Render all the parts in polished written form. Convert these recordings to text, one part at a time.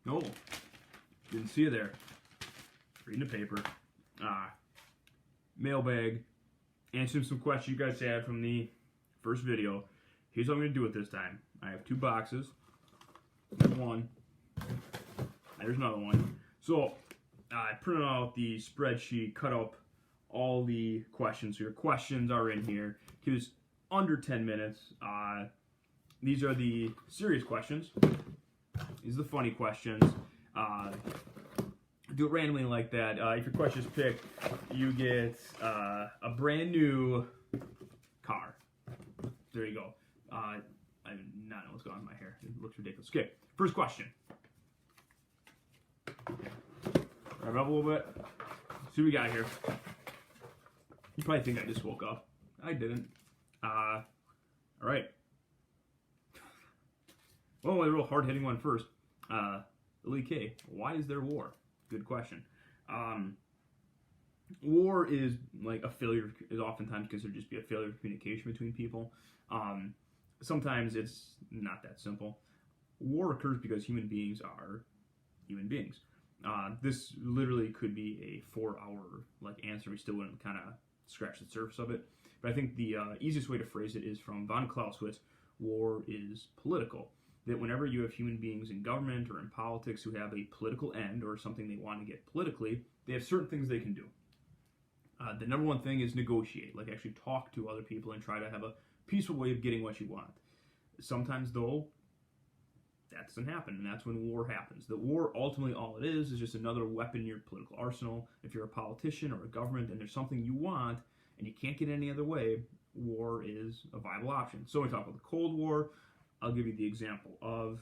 No, didn't see you there. Reading the paper. Mailbag. Answering some questions you guys had from the first video. Here's what I'm going to do it this time. I have 2 boxes. There's one. There's another one. So, I printed out the spreadsheet, cut up all the questions. So your questions are in here. Keep this under 10 minutes. These are the serious questions. These are the funny questions. Do it randomly like that. If your question is picked, you get a brand new car. There you go. I do not know what's going on with my hair. It looks ridiculous. Okay, first question. Rev up a little bit. See what we got here. You probably think I just woke up. I didn't. All right. Well, a real hard-hitting one first. Lee K. Why is there war? Good question. War is like a failure. Is oftentimes considered just be a failure of communication between people. Sometimes it's not that simple. War occurs because human beings are human beings. This literally could be a 4-hour answer. We still wouldn't kind of scratch the surface of it. But I think the easiest way to phrase it is from von Clausewitz. War is political. That whenever you have human beings in government or in politics who have a political end or something they want to get politically, they have certain things they can do. The number one thing is negotiate, actually talk to other people and try to have a peaceful way of getting what you want. Sometimes, though, that doesn't happen, and that's when war happens. The war, ultimately, all it is just another weapon in your political arsenal. If you're a politician or a government and there's something you want and you can't get any other way, war is a viable option. So when we talk about the Cold War, I'll give you the example of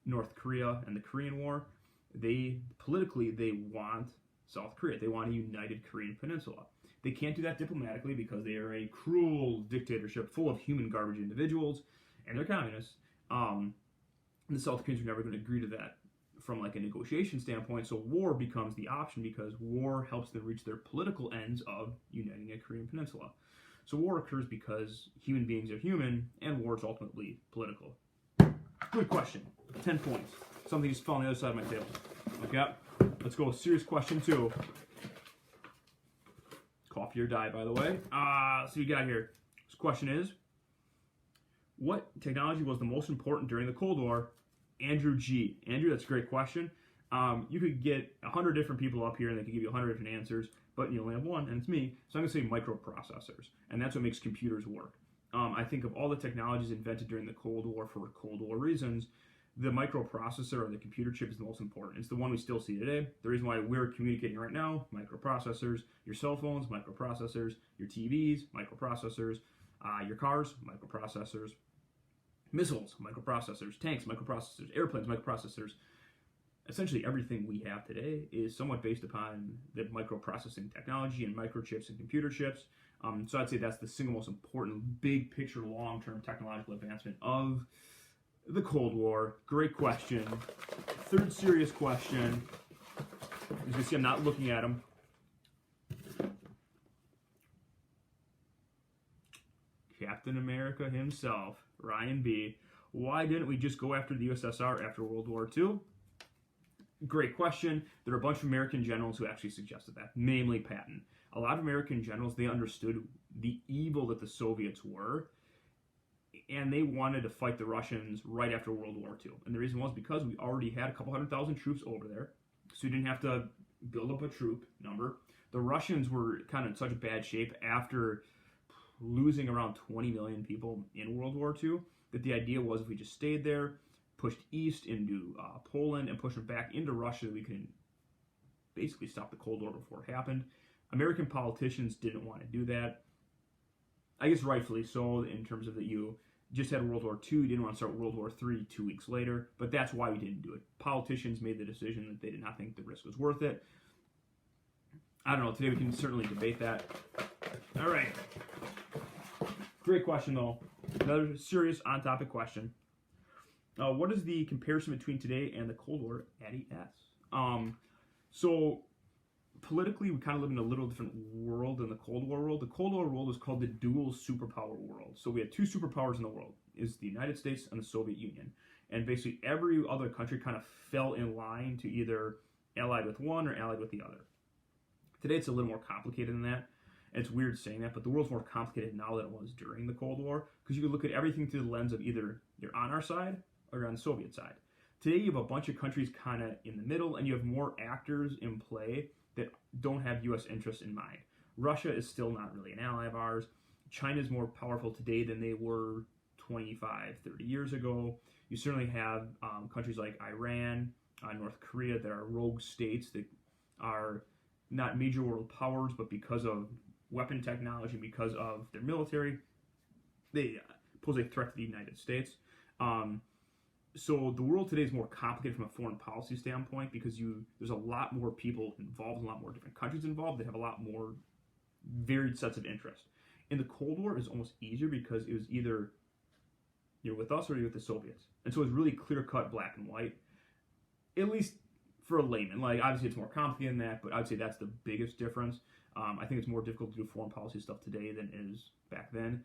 North Korea and the Korean War. Politically, they want South Korea. They want a united Korean peninsula. They can't do that diplomatically because they are a cruel dictatorship full of human garbage individuals, and they're communists. The South Koreans are never going to agree to that from a negotiation standpoint, so war becomes the option because war helps them reach their political ends of uniting a Korean peninsula. So war occurs because human beings are human, and war is ultimately political. Good question. 10 points. Something just fell on the other side of my table. Okay, let's go with serious question 2. Coffee or die, by the way. So you got here. This question is, what technology was the most important during the Cold War? Andrew G. Andrew, that's a great question. You could get 100 different people up here, and they could give you 100 different answers, but you only have one, and it's me. So I'm going to say microprocessors, and that's what makes computers work. I think of all the technologies invented during the Cold War for Cold War reasons, the microprocessor or the computer chip is the most important. It's the one we still see today. The reason why we're communicating right now, microprocessors. Your cell phones, microprocessors. Your TVs, microprocessors. Your cars, microprocessors. Missiles, microprocessors. Tanks, microprocessors. Airplanes, microprocessors. Essentially everything we have today is somewhat based upon the microprocessing technology and microchips and computer chips. So I'd say that's the single most important big picture long-term technological advancement of the Cold War. Great question. Third serious question. As you can see, I'm not looking at them. Captain America himself, Ryan B. Why didn't we just go after the USSR after World War II? Great question. There are a bunch of American generals who actually suggested that, namely Patton. A lot of American generals, they understood the evil that the Soviets were, and they wanted to fight the Russians right after World War II. And the reason was because we already had a couple 100,000 troops over there, so you didn't have to build up a troop number. The Russians were kind of in such bad shape after losing around 20 million people in World War II that the idea was if we just stayed there, pushed east into Poland, and pushed them back into Russia, we could basically stop the Cold War before it happened. American politicians didn't want to do that. I guess rightfully so, in terms of that you just had World War II, you didn't want to start World War III 2 weeks later, but that's why we didn't do it. Politicians made the decision that they did not think the risk was worth it. I don't know, today we can certainly debate that. All right. Great question, though. Another serious, on-topic question. What is the comparison between today and the Cold War? Addie S. So, politically, we kind of live in a little different world than the Cold War world. The Cold War world is called the dual superpower world. So we had 2 superpowers in the world, is the United States and the Soviet Union. and basically every other country kind of fell in line to either allied with one or allied with the other. Today it's a little more complicated than that. And it's weird saying that, but the world's more complicated now than it was during the Cold War, because you can look at everything through the lens of either you're on our side or you're on the Soviet side. Today you have a bunch of countries kind of in the middle, and you have more actors in play that don't have U.S. interests in mind. Russia is still not really an ally of ours. China is more powerful today than they were 25, 30 years ago. You certainly have countries like Iran, North Korea that are rogue states that are not major world powers, but because of weapon technology, because of their military, they pose a threat to the United States. So the world today is more complicated from a foreign policy standpoint because there's a lot more people involved, a lot more different countries involved that have a lot more varied sets of interest. In the Cold War, it was almost easier because it was either you're with us or you're with the Soviets. And so it was really clear-cut, black and white, at least for a layman. Like, obviously it's more complicated than that, but I'd say that's the biggest difference. I think it's more difficult to do foreign policy stuff today than it is back then.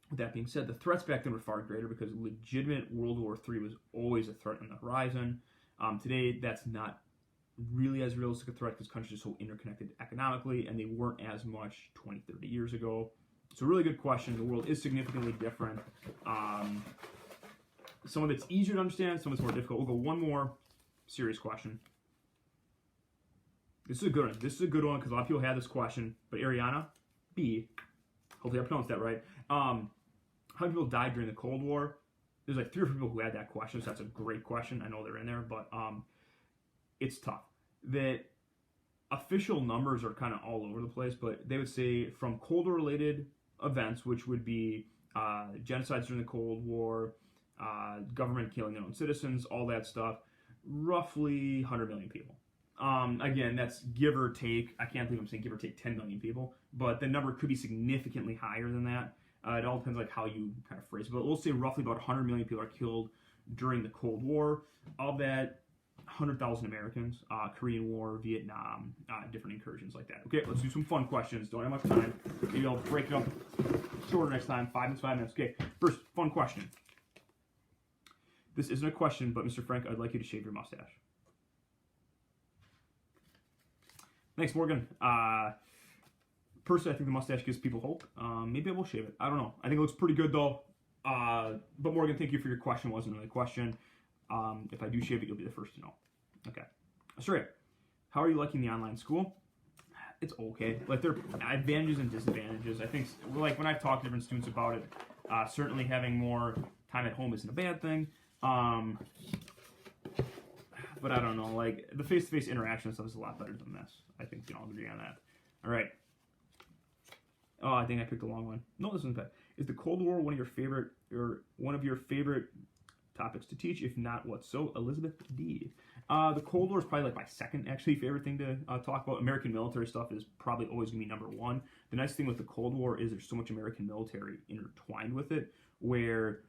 With that being said, the threats back then were far greater because legitimate World War III was always a threat on the horizon. Today, that's not really as realistic a threat because countries are so interconnected economically, and they weren't as much 20, 30 years ago. So really good question. The world is significantly different. Some of it's easier to understand, some of it's more difficult. We'll go one more serious question. This is a good one. This is a good one because a lot of people had this question. But Ariana B, hopefully I pronounced that right. How many people died during the Cold War? There's like 3 or 4 people who had that question, so that's a great question. I know they're in there, but it's tough. That official numbers are kind of all over the place, but they would say from Cold War-related events, which would be genocides during the Cold War, government killing their own citizens, all that stuff, roughly 100 million people. Again, that's give or take. I can't believe I'm saying give or take 10 million people, but the number could be significantly higher than that. It all depends like how you kind of phrase it, but we'll say roughly about 100 million people are killed during the Cold War. Of that, 100,000 Americans, Korean War, Vietnam, different incursions like that. Okay, let's do some fun questions. Don't have much time. Maybe I'll break it up shorter next time. 5 minutes, 5 minutes. Okay, first, fun question. This isn't a question, but Mr. Frank, I'd like you to shave your mustache. Thanks, Morgan. Personally, I think the mustache gives people hope. Maybe I will shave it. I don't know. I think it looks pretty good, though. But Morgan, thank you for your question. It wasn't really a question. If I do shave it, you'll be the first to know. Okay. Australia, how are you liking the online school? It's okay. Like, there are advantages and disadvantages. I think, like, when I've talked to different students about it, certainly having more time at home isn't a bad thing. But I don't know. Like, the face-to-face interaction stuff is a lot better than this. I think we can all agree on that. All right. Oh, I think I picked the long one. No, this isn't bad. Is the Cold War one of your favorite topics to teach? If not, what so? Elizabeth D. The Cold War is probably like my second actually favorite thing to talk about. American military stuff is probably always going to be number one. The nice thing with the Cold War is there's so much American military intertwined with it, where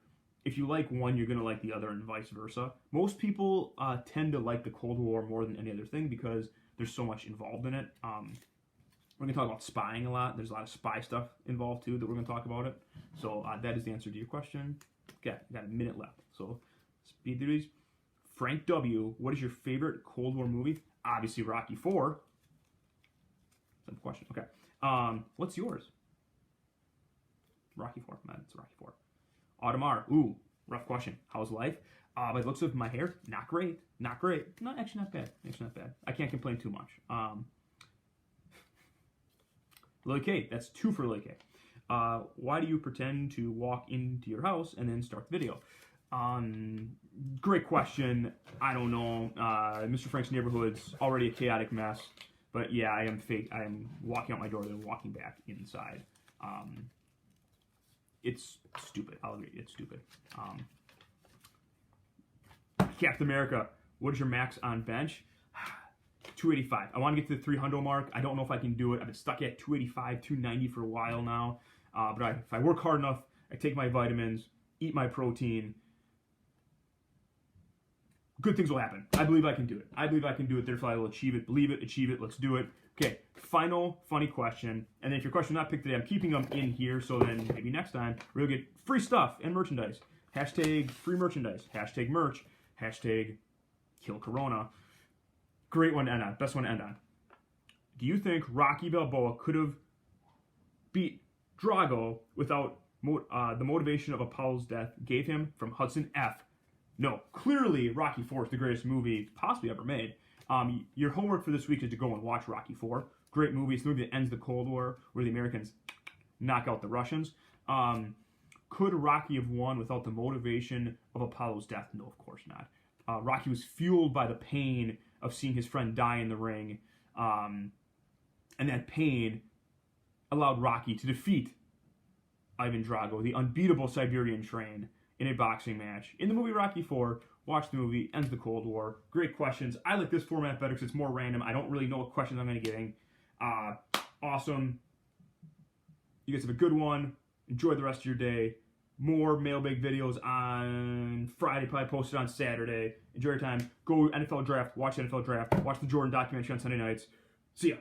if you like one, you're going to like the other and vice versa. Most people tend to like the Cold War more than any other thing because there's so much involved in it. We're going to talk about spying a lot. There's a lot of spy stuff involved, too, that we're going to talk about it. So that is the answer to your question. Okay, got a minute left. So speed through these. Frank W., what is your favorite Cold War movie? Obviously, Rocky IV. Simple question. Okay. What's yours? Rocky IV. Man, it's Rocky IV. Audemars. Ooh, rough question. How's life? By the looks of my hair, not great. Not great. No, actually not bad. Actually not bad. I can't complain too much. Lily K. That's 2 for Lily K. Why do you pretend to walk into your house and then start the video? Great question. I don't know. Mr. Frank's neighborhood's already a chaotic mess. But yeah, I am fake. I am walking out my door and walking back inside. It's stupid. I'll agree. It's stupid. Captain America, what is your max on bench? 285. I want to get to the 300 mark. I don't know if I can do it. I've been stuck at 285, 290 for a while now. But if I work hard enough, I take my vitamins, eat my protein, good things will happen. I believe I can do it. I believe I can do it. Therefore, I will achieve it. Believe it. Achieve it. Let's do it. Okay. Final funny question. And then if your question not picked today, I'm keeping them in here. So then maybe next time we'll get free stuff and merchandise. Hashtag free merchandise. Hashtag merch. Hashtag kill Corona. Great one to end on. Best one to end on. Do you think Rocky Balboa could have beat Drago without the motivation of Apollo's death gave him? From Hudson F. No. Clearly, Rocky IV is the greatest movie possibly ever made. Your homework for this week is to go and watch Rocky IV. Great movie. It's the movie that ends the Cold War, where the Americans knock out the Russians. Could Rocky have won without the motivation of Apollo's death? No, of course not. Rocky was fueled by the pain of seeing his friend die in the ring, and that pain allowed Rocky to defeat Ivan Drago, the unbeatable Siberian train, in a boxing match. In the movie Rocky IV, watch the movie, ends the Cold War. Great questions. I like this format better because it's more random. I don't really know what questions I'm going to get in. Awesome. You guys have a good one. Enjoy the rest of your day. More Mailbag videos on Friday, probably posted on Saturday. Enjoy your time. Go NFL Draft. Watch the NFL Draft. Watch the Jordan documentary on Sunday nights. See ya.